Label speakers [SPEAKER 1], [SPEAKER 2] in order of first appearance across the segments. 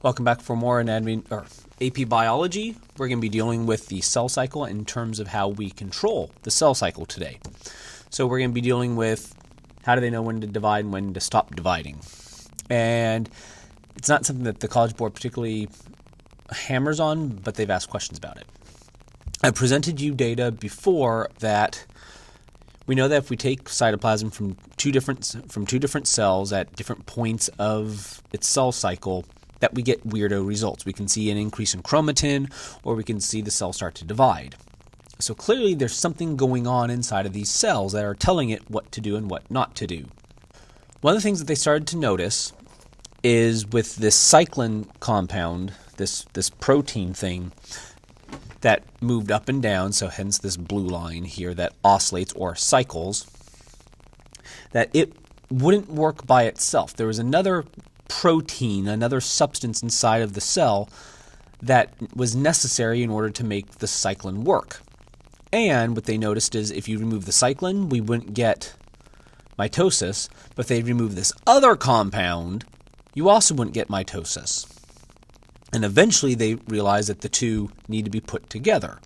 [SPEAKER 1] Welcome back for more anatomy or AP biology. We're going to be dealing with the cell cycle in terms of how we control the cell cycle today. So we're going to be dealing with how do they know when to divide and when to stop dividing. And it's not something that the College Board particularly hammers on, but they've asked questions about it. I presented you data before that we know that if we take cytoplasm from two different cells at different points of its cell cycle, that we get weirdo results. We can see an increase in chromatin, or we can see the cell start to divide. So clearly there's something going on inside of these cells that are telling it what to do and what not to do. One of the things that they started to notice is with this cyclin compound, this protein thing that moved up and down, so hence this blue line here that oscillates or cycles, that it wouldn't work by itself. There was another protein, another substance inside of the cell that was necessary in order to make the cyclin work. And what they noticed is if you remove the cyclin, we wouldn't get mitosis, but if they remove this other compound, you also wouldn't get mitosis. And eventually they realized that the two need to be put together.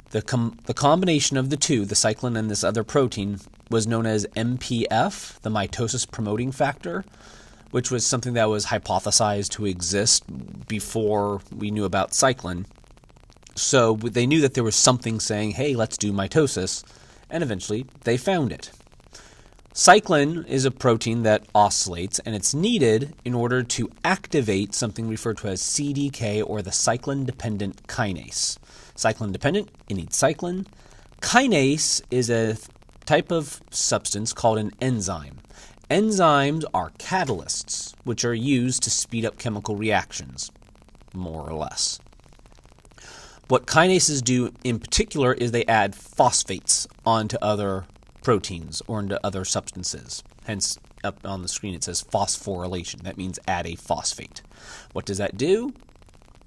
[SPEAKER 1] The combination of the two, the cyclin and this other protein, was known as MPF, the mitosis promoting factor, which was something that was hypothesized to exist before we knew about cyclin. So they knew that there was something saying, hey, let's do mitosis, and eventually they found it. Cyclin is a protein that oscillates, and it's needed in order to activate something referred to as CDK, or the cyclin-dependent kinase. Cyclin-dependent, it needs cyclin. Kinase is a type of substance called an enzyme. Enzymes are catalysts, which are used to speed up chemical reactions, more or less. What kinases do in particular is they add phosphates onto other proteins or into other substances. Hence, up on the screen it says phosphorylation. That means add a phosphate. What does that do?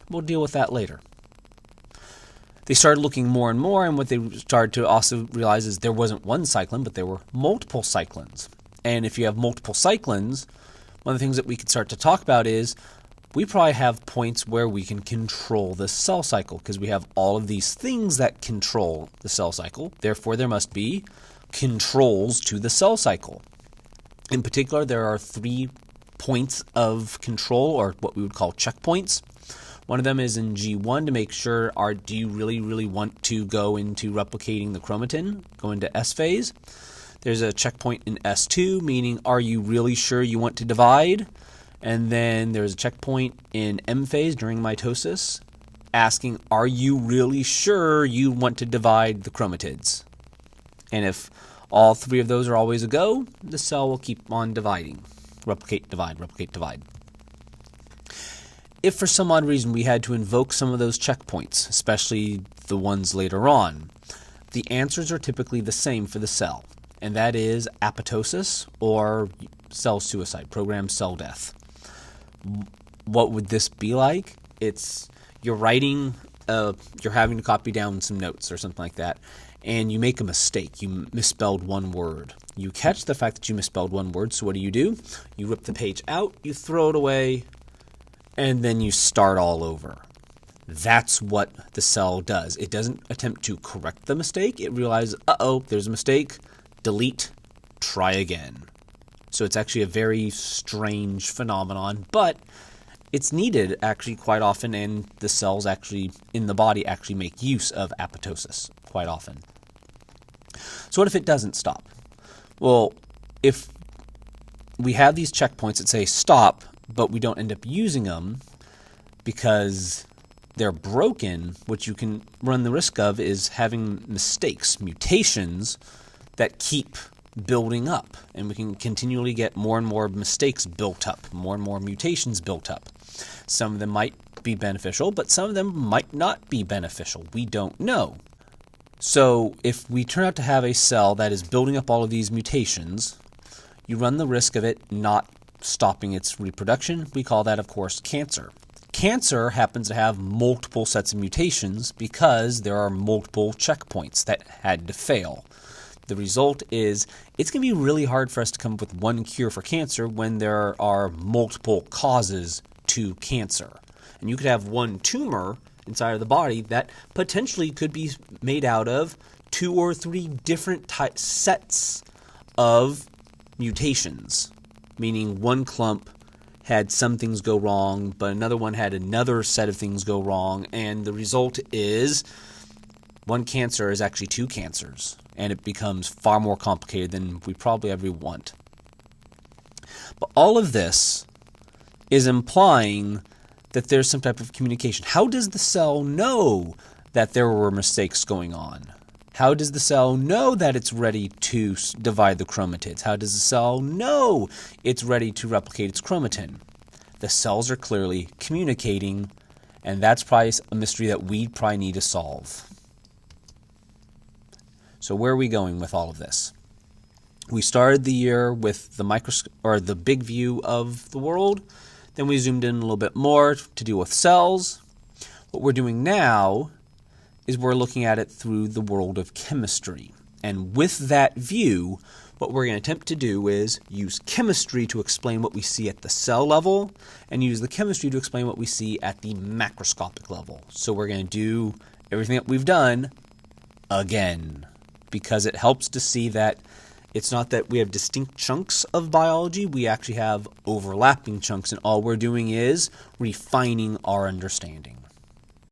[SPEAKER 1] We'll deal with that later. They started looking more and more, and what they started to also realize is there wasn't one cyclin, but there were multiple cyclins. And if you have multiple cyclins, one of the things that we could start to talk about is we probably have points where we can control the cell cycle because we have all of these things that control the cell cycle. Therefore, there must be controls to the cell cycle. In particular, there are 3 points of control, or what we would call checkpoints. One of them is in G1 to make sure, do you really want to go into replicating the chromatin, go into S phase? There's a checkpoint in S2, meaning are you really sure you want to divide? And then there's a checkpoint in M phase during mitosis, asking are you really sure you want to divide the chromatids? And if all 3 of those are always a go, the cell will keep on dividing. Replicate, divide, replicate, divide. If for some odd reason we had to invoke some of those checkpoints, especially the ones later on, the answers are typically the same for the cell, and that is apoptosis or cell suicide, programmed cell death. What would this be like? It's you're writing, you're having to copy down some notes or something like that, and you make a mistake. You misspelled one word. You catch the fact that you misspelled one word, so what do? You rip the page out, you throw it away, and then you start all over. That's what the cell does. It doesn't attempt to correct the mistake. It realizes, there's a mistake, delete, try again. So it's actually a very strange phenomenon, but it's needed actually quite often, and the cells actually in the body actually make use of apoptosis quite often. So what if it doesn't stop? Well, if we have these checkpoints that say stop, but we don't end up using them because they're broken, what you can run the risk of is having mistakes, mutations that keep building up, and we can continually get more and more mistakes built up, more and more mutations built up. Some of them might be beneficial, but some of them might not be beneficial. We don't know. So if we turn out to have a cell that is building up all of these mutations, you run the risk of it not stopping its reproduction. We call that, of course, cancer. Cancer happens to have multiple sets of mutations because there are multiple checkpoints that had to fail. The result is it's going to be really hard for us to come up with one cure for cancer when there are multiple causes to cancer. And you could have one tumor inside of the body that potentially could be made out of 2 or 3 different sets of mutations, meaning one clump had some things go wrong, but another one had another set of things go wrong, and the result is one cancer is actually 2 cancers, and it becomes far more complicated than we probably ever want. But all of this is implying that there's some type of communication. How does the cell know that there were mistakes going on? How does the cell know that it's ready to divide the chromatids? How does the cell know it's ready to replicate its chromatin? The cells are clearly communicating, and that's probably a mystery that we probably need to solve. So where are we going with all of this? We started the year with the big view of the world. Then we zoomed in a little bit more to deal with cells. What we're doing now is we're looking at it through the world of chemistry. And with that view, what we're going to attempt to do is use chemistry to explain what we see at the cell level and use the chemistry to explain what we see at the macroscopic level. So we're going to do everything that we've done again, because it helps to see that it's not that we have distinct chunks of biology, we actually have overlapping chunks, and all we're doing is refining our understanding.